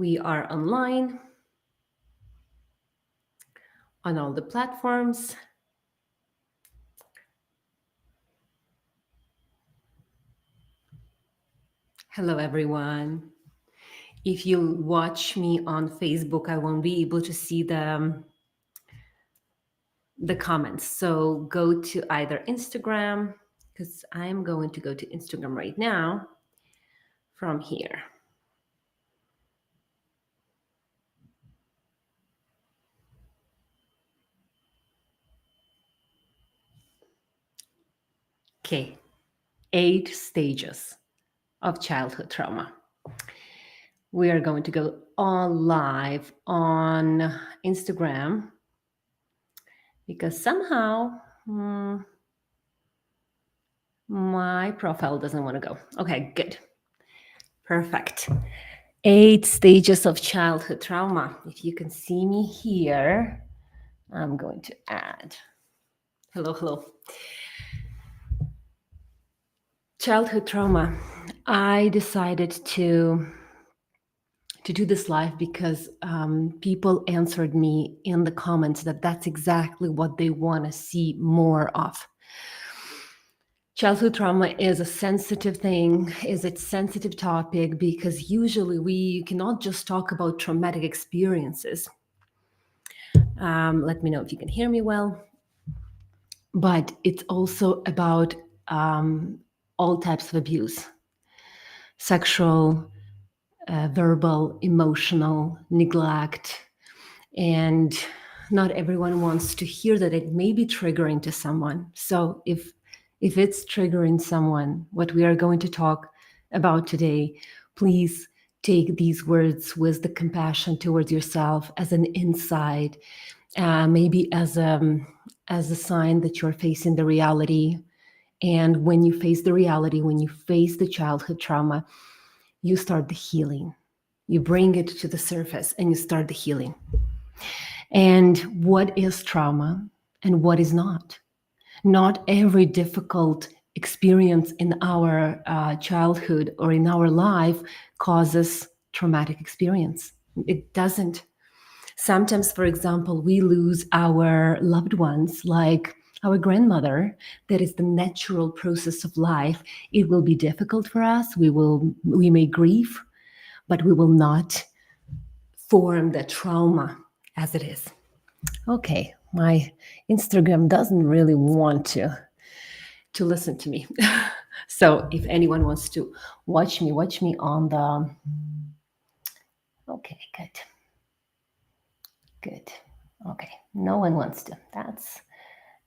We are online on all the platforms. Hello, everyone. If you watch me on Facebook, I won't be able to see the comments. So go to either Instagram, because I'm going to go to Instagram right now from here. Okay, 8 stages of childhood trauma. We are going to go on live on Instagram because somehow my profile doesn't want to go. Okay, good. Perfect. 8 stages of childhood trauma. If you can see me here, I'm going to add. Hello, hello. Childhood trauma. I decided to do this live because people answered me in the comments that that's exactly what they want to see more of. Childhood trauma is a sensitive thing, is a sensitive topic because usually we cannot just talk about traumatic experiences. Let me know if you can hear me well. But it's also about all types of abuse, sexual, verbal, emotional, neglect. And not everyone wants to hear that it may be triggering to someone. So if it's triggering someone, what we are going to talk about today, please take these words with the compassion towards yourself as an insight, maybe as a sign that you're facing the reality. And when you face the reality, when you face the childhood trauma, you start the healing. You bring it to the surface and you start the healing. And what is trauma and what is not? Not every difficult experience in our childhood or in our life causes traumatic experience. It doesn't. Sometimes, for example, we lose our loved ones, like our grandmother. That is the natural process of life. It will be difficult for us. We may grieve, but we will not form the trauma as it is. Okay, my Instagram doesn't really want to listen to me. So if anyone wants to watch me on the. Okay, good. Okay, no one wants to.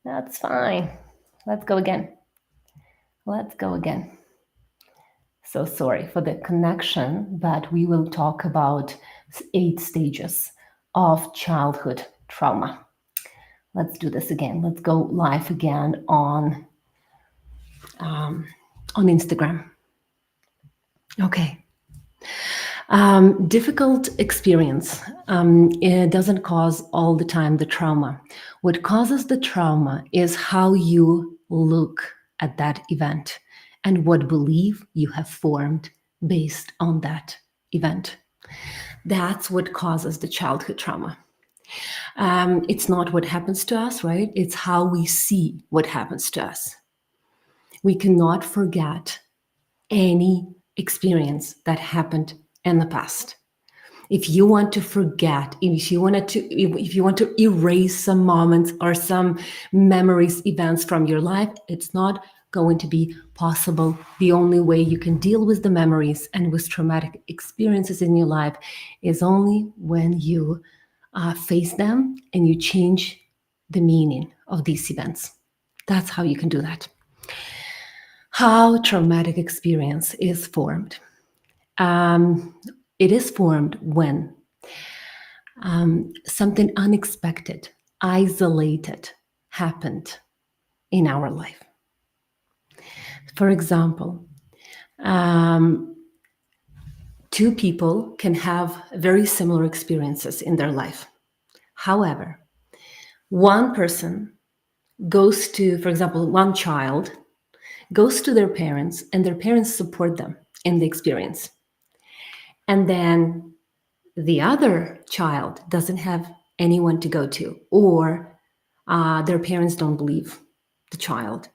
That's fine. Let's go again. So sorry for the connection, but we will talk about 8 stages of childhood trauma. Let's do this again. Let's go live again on Instagram. Okay. Difficult experience. It doesn't cause all the time the trauma. What causes the trauma is how you look at that event and what belief you have formed based on that event. That's what causes the childhood trauma. It's not what happens to us, right? It's how we see what happens to us. We cannot forget any experience that happened in the past. If you want to forget, if you want to erase some moments or some memories, events from your life, it's not going to be possible. The only way you can deal with the memories and with traumatic experiences in your life is only when you face them and you change the meaning of these events. That's how you can do that. How traumatic experience is formed. It is formed when something unexpected, isolated happened in our life. For example, 2 people can have very similar experiences in their life. However, one person goes to, for example, one child goes to their parents and their parents support them in the experience. And then the other child doesn't have anyone to go to, or their parents don't believe the child.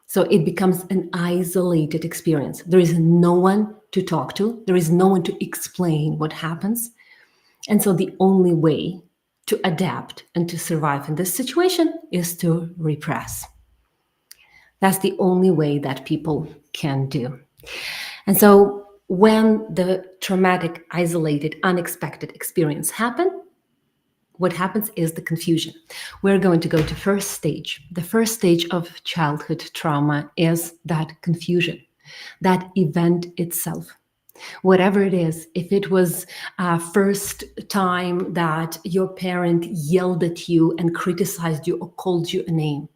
So it becomes an isolated experience. There is no one to talk to, there is no one to explain what happens. And so the only way to adapt and to survive in this situation is to repress. That's the only way that people can do. And so when the traumatic, isolated, unexpected experience happens, what happens is the confusion. We're going to go to first stage. The first stage of childhood trauma is that confusion, that event itself. Whatever it is, if it was first time that your parent yelled at you and criticized you or called you a name,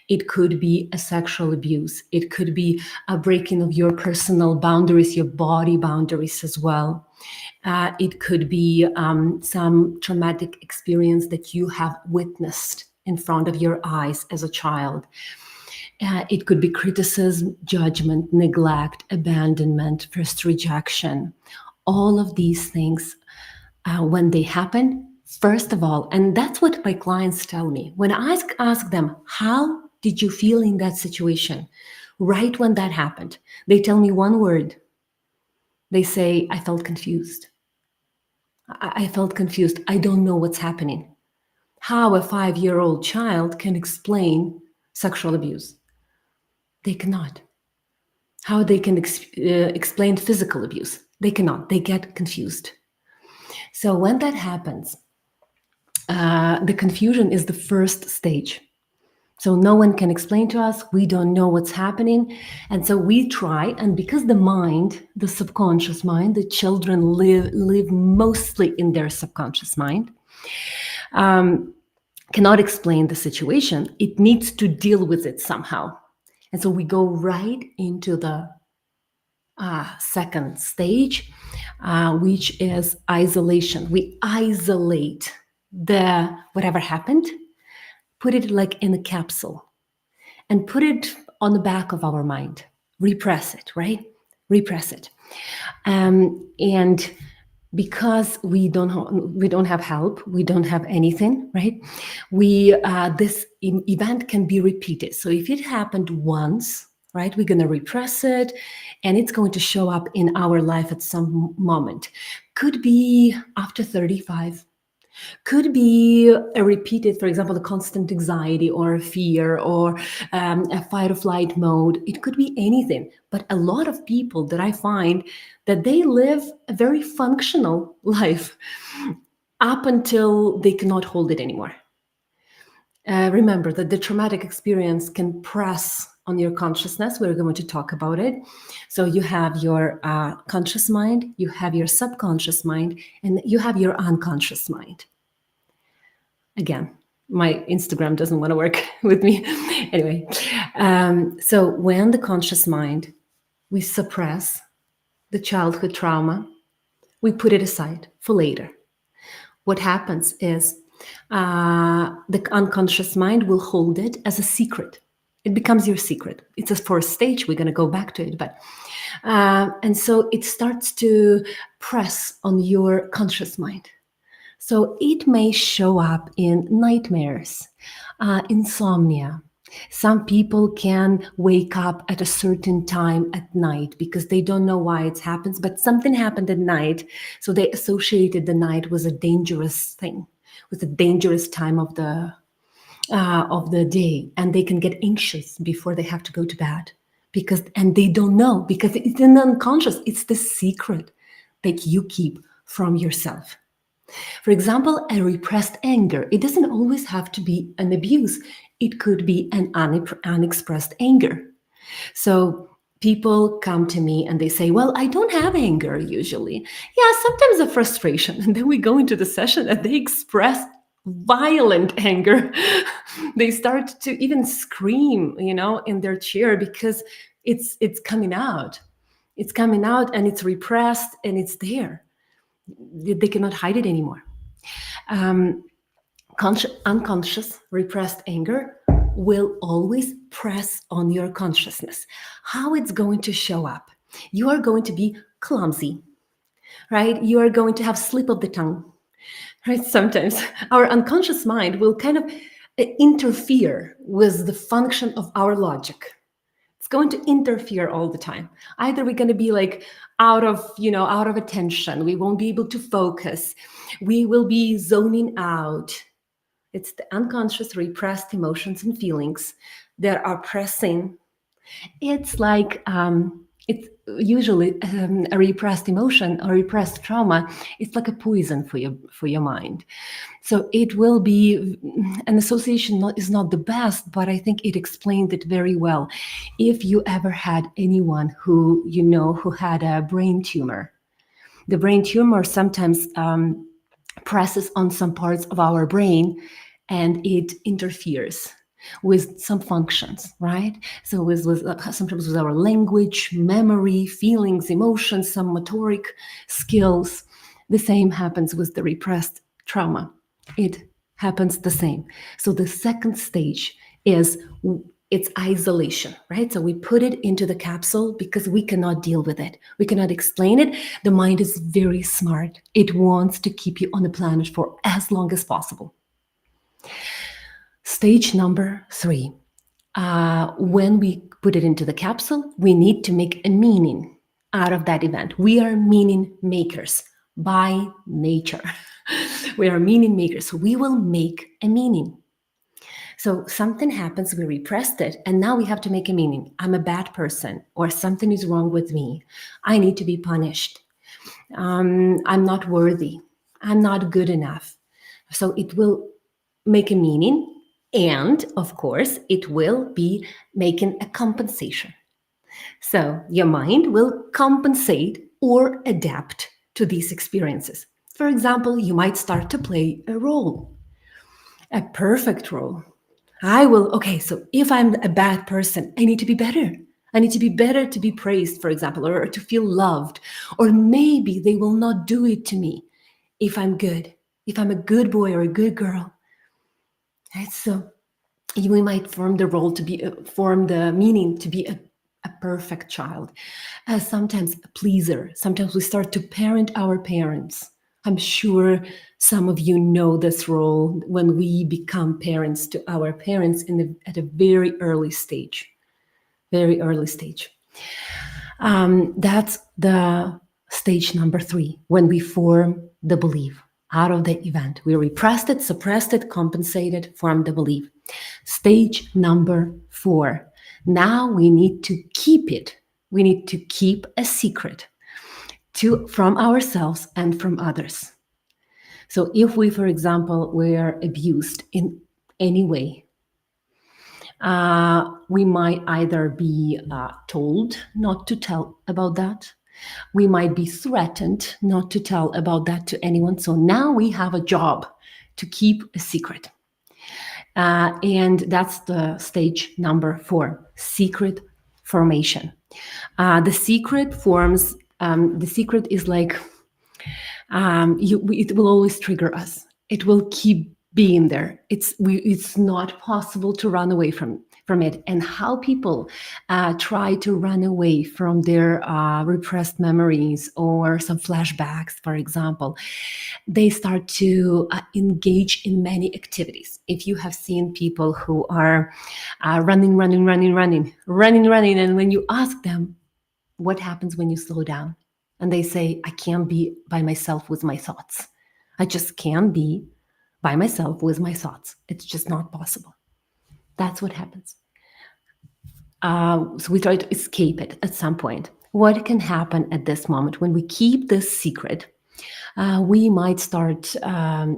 it could be a sexual abuse. It could be a breaking of your personal boundaries, your body boundaries as well. It could be some traumatic experience that you have witnessed in front of your eyes as a child. It could be criticism, judgment, neglect, abandonment, first rejection. All of these things, when they happen, first of all, and that's what my clients tell me. When I ask them, how did you feel in that situation? Right when that happened, they tell me one word. They say, I felt confused. I felt confused. I don't know what's happening. How a 5-year-old child can explain sexual abuse? They cannot. How they can explain physical abuse? They cannot. They get confused. So when that happens, the confusion is the first stage. So no one can explain to us. We don't know what's happening. And so we try, and because the mind, the subconscious mind, the children live mostly in their subconscious mind, cannot explain the situation. It needs to deal with it somehow. And so we go right into the second stage, which is isolation. We isolate the whatever happened, put it like in a capsule, and put it on the back of our mind. Repress it, right? Repress it. And because we don't have help, we don't have anything, right? This event can be repeated. So if it happened once, right, we're going to repress it, and it's going to show up in our life at some moment. Could be after 35. Could be a repeated, for example, a constant anxiety or a fear or a fight or flight mode. It could be anything. But a lot of people that I find that they live a very functional life up until they cannot hold it anymore. Remember that the traumatic experience can press on your consciousness. We're going to talk about it. So you have your conscious mind, you have your subconscious mind, and you have your unconscious mind. Again, my Instagram doesn't want to work with me. Anyway, so when the conscious mind, we suppress the childhood trauma, we put it aside for later. What happens is the unconscious mind will hold it as a secret. It becomes your secret. It's a first stage. We're going to go back to it. But and so it starts to press on your conscious mind. So it may show up in nightmares, insomnia. Some people can wake up at a certain time at night because they don't know why it happens, but something happened at night. So they associated the night with a dangerous thing, with a dangerous time of the day, and they can get anxious before they have to go to bed and they don't know because it's in the unconscious. It's the secret that you keep from yourself. For example, a repressed anger. It doesn't always have to be an abuse. It could be an unexpressed anger. So people come to me and they say, well, I don't have anger usually. Yeah, sometimes a frustration. And then we go into the session and they express violent anger. They start to even scream, in their chair because it's coming out. It's coming out and it's repressed and it's there. They cannot hide it anymore. Unconscious, repressed anger will always press on your consciousness. How it's going to show up? You are going to be clumsy. right? You are going to have slip of the tongue, right? Sometimes our unconscious mind will kind of interfere with the function of our logic. It's going to interfere all the time. Either we're going to be like out of attention. We won't be able to focus. We will be zoning out. It's the unconscious repressed emotions and feelings that are pressing. It's like it's usually a repressed emotion or repressed trauma. It's like a poison for your mind. So it will be an association is not the best, but I think it explained it very well. If you ever had anyone who you know who had a brain tumor, the brain tumor sometimes presses on some parts of our brain and it interferes with some functions, right? So with sometimes with our language, memory, feelings, emotions, some motoric skills. The same happens with the repressed trauma. It happens the same. So the second stage is it's isolation, right? So we put it into the capsule because we cannot deal with it. We cannot explain it. The mind is very smart. It wants to keep you on the planet for as long as possible. Stage number 3. When we put it into the capsule, we need to make a meaning out of that event. We are meaning makers by nature. We are meaning makers. So we will make a meaning. So something happens, we repressed it, and now we have to make a meaning. I'm a bad person, or something is wrong with me. I need to be punished. I'm not worthy. I'm not good enough. So it will make a meaning, and of course, it will be making a compensation. So your mind will compensate or adapt to these experiences. For example, you might start to play a role, a perfect role. So if I'm a bad person, I need to be better. I need to be better to be praised, for example, or to feel loved. Or maybe they will not do it to me if I'm good, if I'm a good boy or a good girl. Right? So we might form the meaning to be a perfect child. Sometimes a pleaser. Sometimes we start to parent our parents. I'm sure some of you know this role when we become parents to our parents at a very early stage. Very early stage. That's the stage number 3, when we form the belief out of the event. We repressed it, suppressed it, compensated, formed the belief. Stage number 4. Now we need to keep it. We need to keep a secret from ourselves and from others. So if we, for example, were abused in any way, we might either be told not to tell about that. We might be threatened not to tell about that to anyone. So now we have a job to keep a secret. And that's the stage number 4, secret formation. The secret forms, the secret is like, it will always trigger us. It will keep being there. It's not possible to run away from it. And how people try to run away from their repressed memories or some flashbacks, for example, they start to engage in many activities. If you have seen people who are running, and when you ask them, what happens when you slow down? And they say, I can't be by myself with my thoughts. I just can't be by myself with my thoughts. It's just not possible. That's what happens. So we try to escape it at some point. What can happen at this moment when we keep this secret? We might start,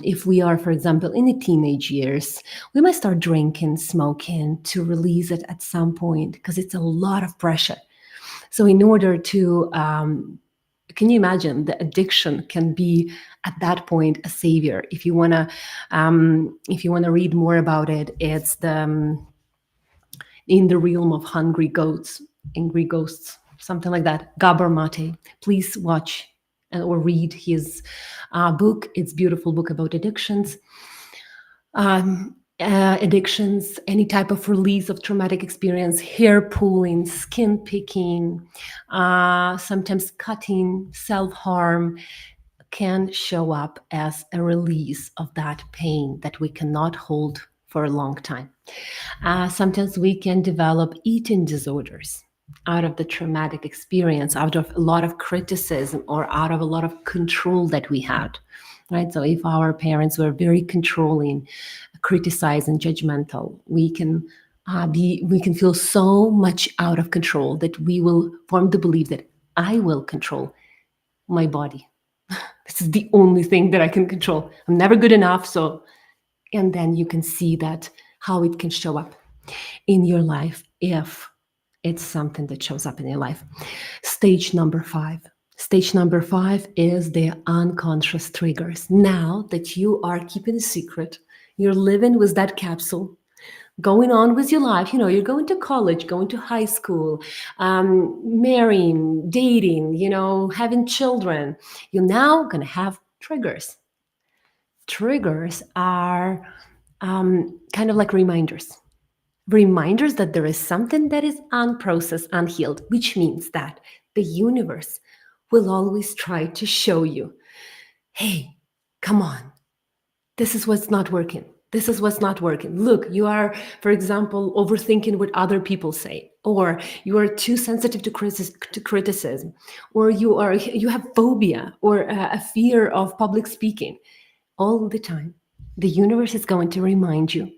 if we are, for example, in the teenage years, we might start drinking, smoking to release it at some point because it's a lot of pressure. So in order to, can you imagine the addiction can be at that point a savior? If you wanna read more about it, it's in the realm of angry ghosts, something like that. Gabor Mate. Please watch or read his book. It's a beautiful book about addictions. addictions, any type of release of traumatic experience, hair pulling, skin picking, sometimes cutting, self harm, can show up as a release of that pain that we cannot hold for a long time. Sometimes we can develop eating disorders out of the traumatic experience, out of a lot of criticism, or out of a lot of control that we had. Right? So if our parents were very controlling, criticizing, judgmental, we can feel so much out of control that we will form the belief that I will control my body. This is the only thing that I can control. I'm never good enough. So, and then you can see that how it can show up in your life if it's something that shows up in your life. Stage number 5. Stage number 5 is the unconscious triggers. Now that you are keeping a secret, you're living with that capsule, going on with your life. You're going to college, going to high school, marrying, dating, having children. You're now going to have triggers. Triggers are kind of like reminders that there is something that is unprocessed, unhealed, which means that the universe will always try to show you, hey, come on, this is what's not working. This is what's not working. Look, you are, for example, overthinking what other people say, or you are too sensitive to criticism, or you have phobia or a fear of public speaking. All the time, the universe is going to remind you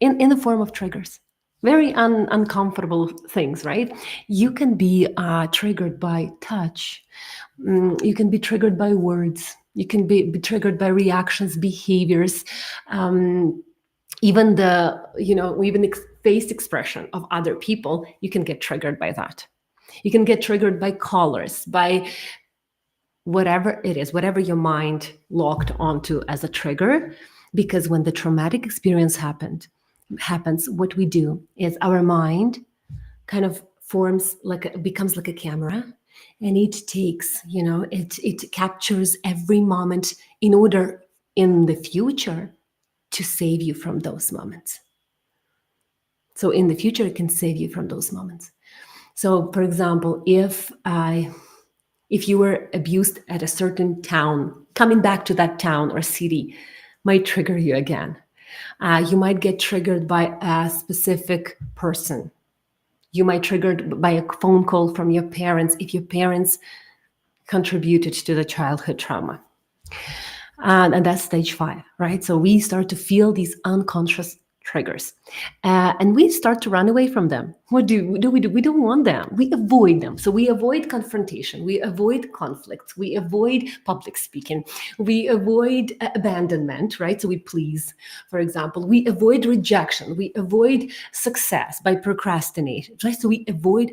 in the form of triggers, very uncomfortable things, right? You can be triggered by touch. You can be triggered by words. You can be triggered by reactions, behaviors, even face expression of other people. You can get triggered by that. You can get triggered by colors, by whatever it is, whatever your mind locked onto as a trigger. Because when the traumatic experience happens, what we do is our mind kind of becomes like a camera, and it takes, it captures every moment in order in the future to save you from those moments. So in the future, it can save you from those moments. So, for example, if you were abused at a certain town, coming back to that town or city might trigger you again. You might get triggered by a specific person. You might triggered by a phone call from your parents if your parents contributed to the childhood trauma. And that's stage 5, right? So we start to feel these unconscious triggers, and we start to run away from them. What do we do? We don't want them. We avoid them. So we avoid confrontation. We avoid conflicts. We avoid public speaking. We avoid abandonment, right? So we please, for example. We avoid rejection. We avoid success by procrastinating, right? So we avoid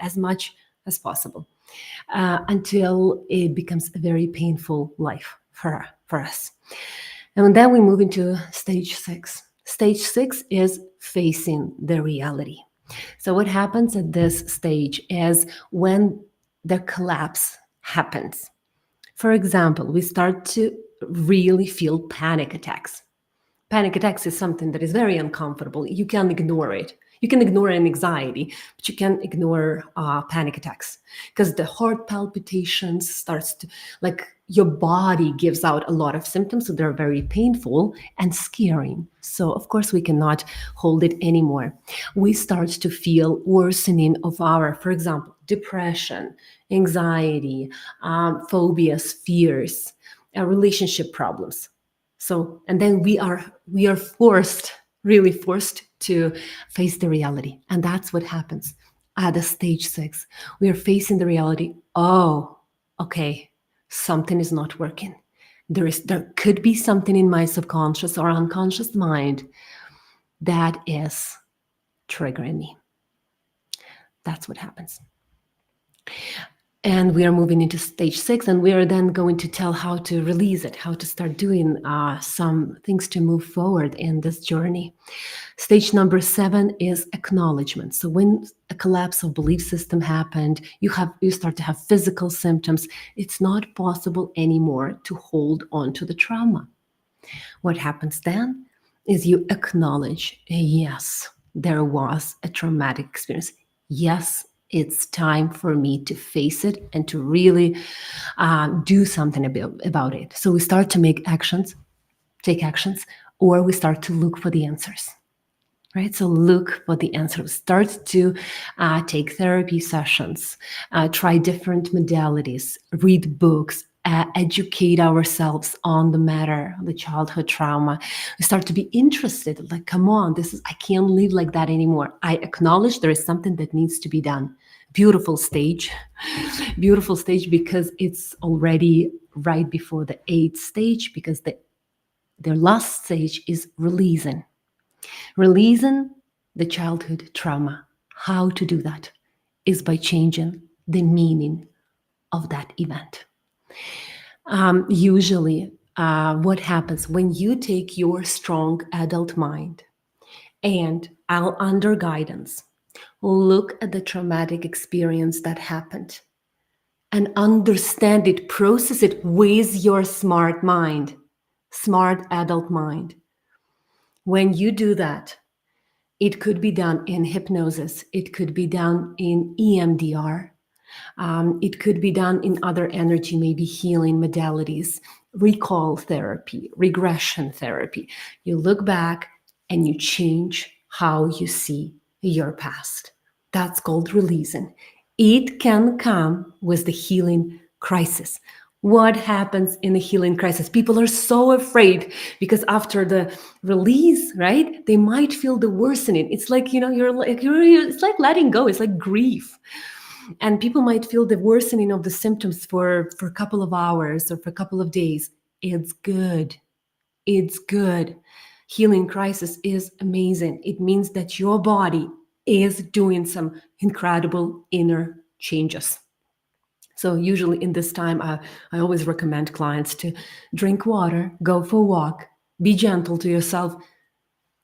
as much as possible until it becomes a very painful life for us. And then we move into stage 6. Stage 6 is facing the reality. So what happens at this stage is when the collapse happens. For example, we start to really feel panic attacks. Panic attacks is something that is very uncomfortable. You can ignore it. You can ignore an anxiety, but you can't ignore panic attacks, because the heart palpitations starts to, like, your body gives out a lot of symptoms, so they're very painful and scary. So of course we cannot hold it anymore. We start to feel worsening of our, for example, depression, anxiety, phobias, fears, relationship problems. So, and then we are really forced to face the reality. And that's what happens at the stage 6. We are facing the reality. Oh, okay, something is not working. There could be something in my subconscious or unconscious mind that is triggering me. That's what happens. And we are moving into stage 6, and we are then going to tell how to release it, how to start doing some things to move forward in this journey. Stage number 7 is acknowledgement. So when a collapse of belief system happened, you start to have physical symptoms. It's not possible anymore to hold on to the trauma. What happens then? is you acknowledge, yes, there was a traumatic experience. Yes, it's time for me to face it and to really do something about it. So we start to make actions, take actions, or we start to look for the answers. Right, so look for the answers. Start to take therapy sessions, try different modalities, read books, educate ourselves on the matter, the childhood trauma. We start to be interested. Like, come on, I can't live like that anymore. I acknowledge there is something that needs to be done. Beautiful stage, beautiful stage, because it's already right before the 8th stage, because their last stage is releasing the childhood trauma. How to do that is by changing the meaning of that event. Usually, what happens when you take your strong adult mind and under guidance, look at the traumatic experience that happened and understand it, process it with your smart mind, smart adult mind. When you do that, it could be done in hypnosis. It could be done in EMDR. It could be done in other energy, maybe healing modalities, recall therapy, regression therapy. You look back and you change how you see your past. That's called releasing. It can come with the healing crisis. What happens in a healing crisis? People are so afraid because after the release, right, they might feel the worsening. It's like, it's like letting go. It's like grief. And people might feel the worsening of the symptoms for a couple of hours or for a couple of days. It's good. It's good. Healing crisis is amazing. It means that your body is doing some incredible inner changes. So usually in this time, I always recommend clients to drink water, go for a walk, be gentle to yourself,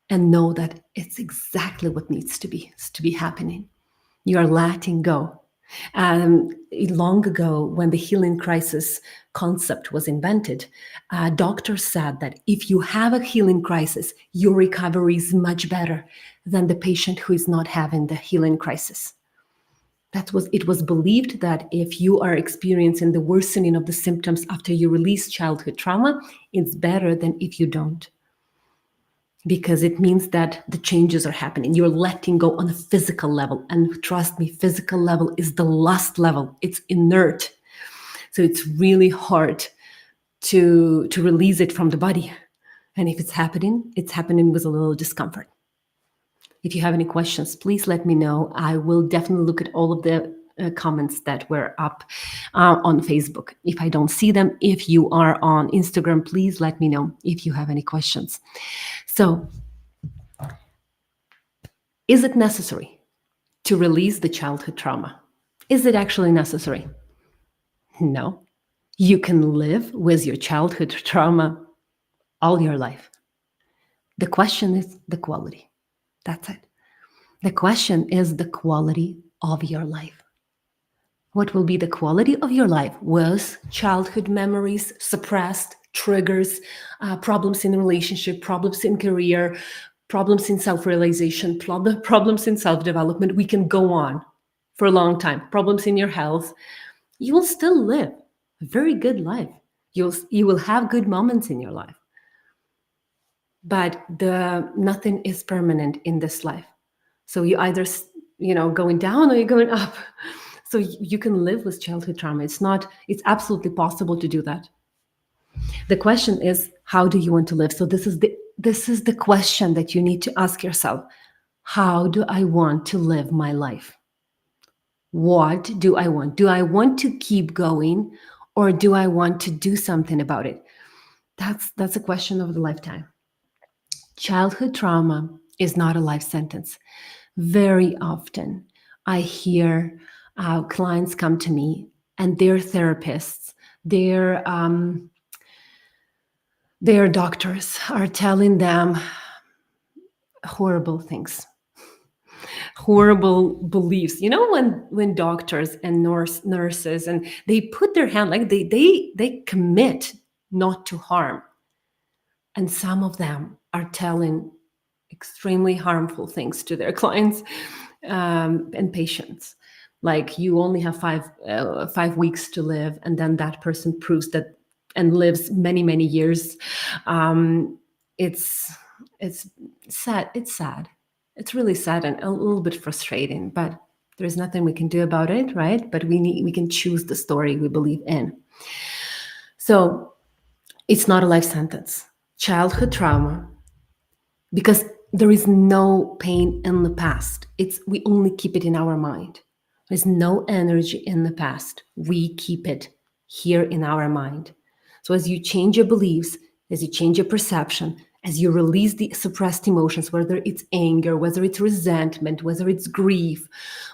and know that it's exactly what needs to be happening. You are letting go. Long ago, when the healing crisis concept was invented, doctors said that if you have a healing crisis, your recovery is much better than the patient who is not having the healing crisis. It was believed that if you are experiencing the worsening of the symptoms after you release childhood trauma, it's better than if you don't. Because it means that the changes are happening. You're letting go on a physical level. And trust me, physical level is the last level. It's inert. So it's really hard to release it from the body. And if it's happening with a little discomfort. If you have any questions, please let me know. I will definitely look at all of the comments that were up on Facebook. If I don't see them, if you are on Instagram, please let me know if you have any questions. So, is it necessary to release the childhood trauma? Is it actually necessary? No. You can live with your childhood trauma all your life. The question is the quality. That's it. The question is the quality of your life. What will be the quality of your life with childhood memories, suppressed triggers, problems in relationship, problems in career, problems in self-realization, problems in self-development? We can go on for a long time. Problems in your health. You will still live a very good life. You will have good moments in your life. But nothing is permanent in this life. So you either, going down or you're going up. So you can live with childhood trauma. It's absolutely possible to do that. The question is, how do you want to live? So this is the question that you need to ask yourself. How do I want to live my life? What do I want? Do I want to keep going, or do I want to do something about it? That's a question of the lifetime. Childhood trauma is not a life sentence. Very often, I hear clients come to me and their therapists, their doctors are telling them horrible things, horrible beliefs. When doctors and nurses and they put their hand, like they commit not to harm. And some of them are telling extremely harmful things to their clients and patients. Like, you only have 5 weeks to live, and then that person proves that and lives many, many years. It's it's sad. It's sad. It's really sad and a little bit frustrating, but there's nothing we can do about it, right? But we can choose the story we believe in. So it's not a life sentence. Childhood trauma, because there is no pain in the past. We only keep it in our mind. There's no energy in the past. We keep it here in our mind. So as you change your beliefs, as you change your perception, as you release the suppressed emotions, whether it's anger, whether it's resentment, whether it's grief,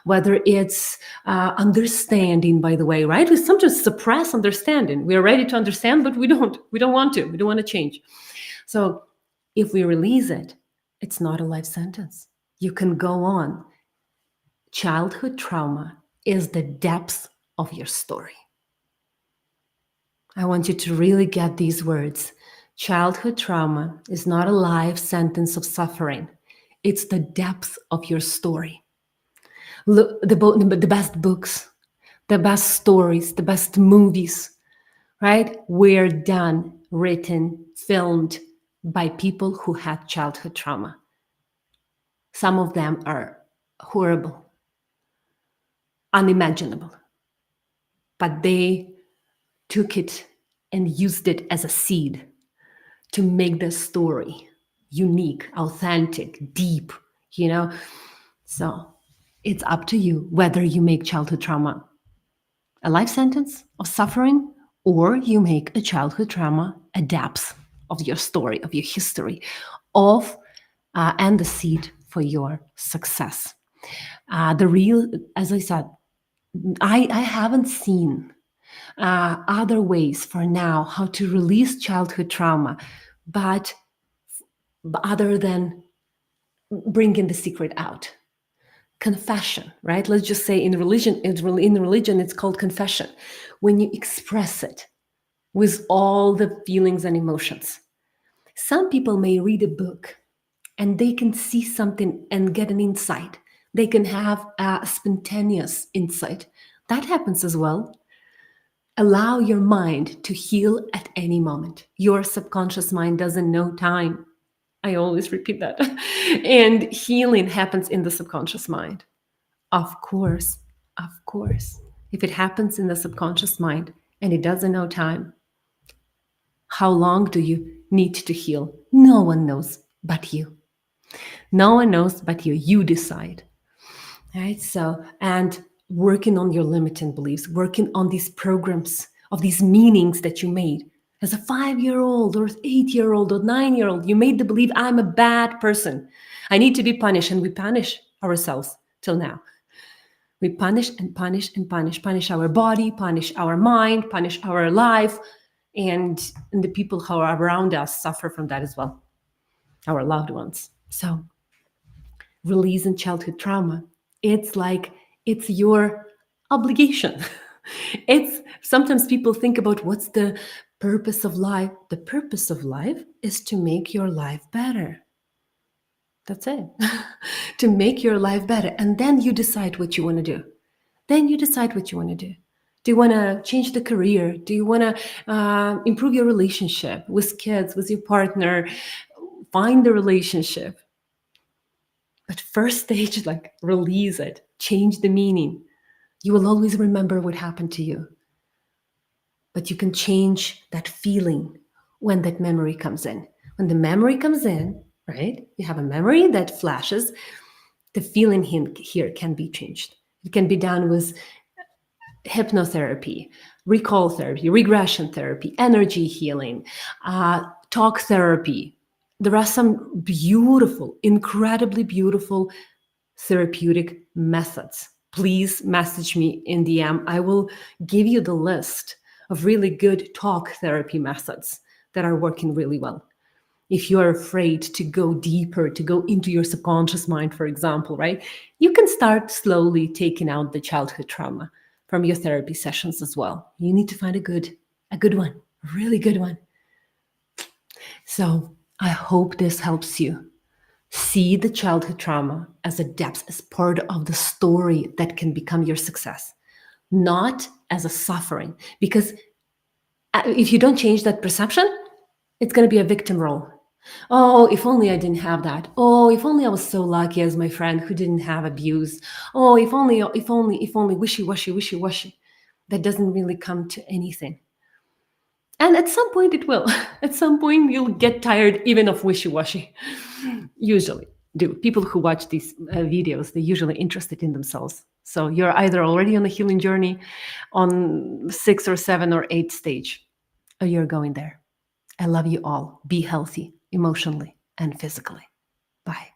whether it's understanding, by the way, right? We sometimes suppress understanding. We are ready to understand, but we don't want to. We don't want to change. So if we release it, it's not a life sentence. You can go on. Childhood trauma is the depth of your story. I want you to really get these words. Childhood trauma is not a life sentence of suffering. It's the depth of your story. Look, the best books, the best stories, the best movies, right? Were done, written, filmed by people who had childhood trauma. Some of them are horrible, unimaginable, but they took it and used it as a seed to make the story unique, authentic, deep, So it's up to you whether you make childhood trauma a life sentence of suffering, or you make a childhood trauma a depth of your story, of your history, and the seed for your success. As I said, I haven't seen other ways for now how to release childhood trauma, but other than bringing the secret out. Confession, right? Let's just say in religion, it's called confession. When you express it with all the feelings and emotions. Some people may read a book and they can see something and get an insight. They can have a spontaneous insight. That happens as well. Allow your mind to heal at any moment. Your subconscious mind doesn't know time. I always repeat that. And healing happens in the subconscious mind. Of course. If it happens in the subconscious mind and it doesn't know time, how long do you need to heal? No one knows but you. No one knows but you. You decide. Right? So, and working on your limiting beliefs, working on these programs of these meanings that you made. As a 5-year-old or 8-year-old or 9-year-old, you made the belief, I'm a bad person. I need to be punished. And we punish ourselves till now. We punish and punish and punish our body, punish our mind, punish our life. And the people who are around us suffer from that as well, our loved ones. So releasing childhood trauma, it's your obligation. It's sometimes people think about what's the purpose of life. The purpose of life is to make your life better. That's it. To make your life better. And then you decide what you want to do. Do you want to change the career? Do you want to improve your relationship with kids, with your partner? Find the relationship. But first stage, release it, change the meaning. You will always remember what happened to you. But you can change that feeling when that memory comes in. When the memory comes in, right? You have a memory that flashes. The feeling here can be changed. It can be done with hypnotherapy, recall therapy, regression therapy, energy healing, talk therapy. There are some beautiful, incredibly beautiful therapeutic methods. Please message me in DM. I will give you the list of really good talk therapy methods that are working really well. If you are afraid to go deeper, to go into your subconscious mind, for example, right? You can start slowly taking out the childhood trauma from your therapy sessions as well. You need to find a good one, a really good one. So I hope this helps you see the childhood trauma as a depth, as part of the story that can become your success, not as a suffering. Because if you don't change that perception, it's going to be a victim role. Oh, if only I didn't have that. Oh, if only I was so lucky as my friend who didn't have abuse. Oh, if only, wishy-washy, wishy-washy. That doesn't really come to anything. And at some point it will. At some point you'll get tired even of wishy-washy. Usually do. People who watch these videos, they're usually interested in themselves. So you're either already on a healing journey on 6 or 7 or 8 stage, or you're going there. I love you all. Be healthy emotionally and physically. Bye.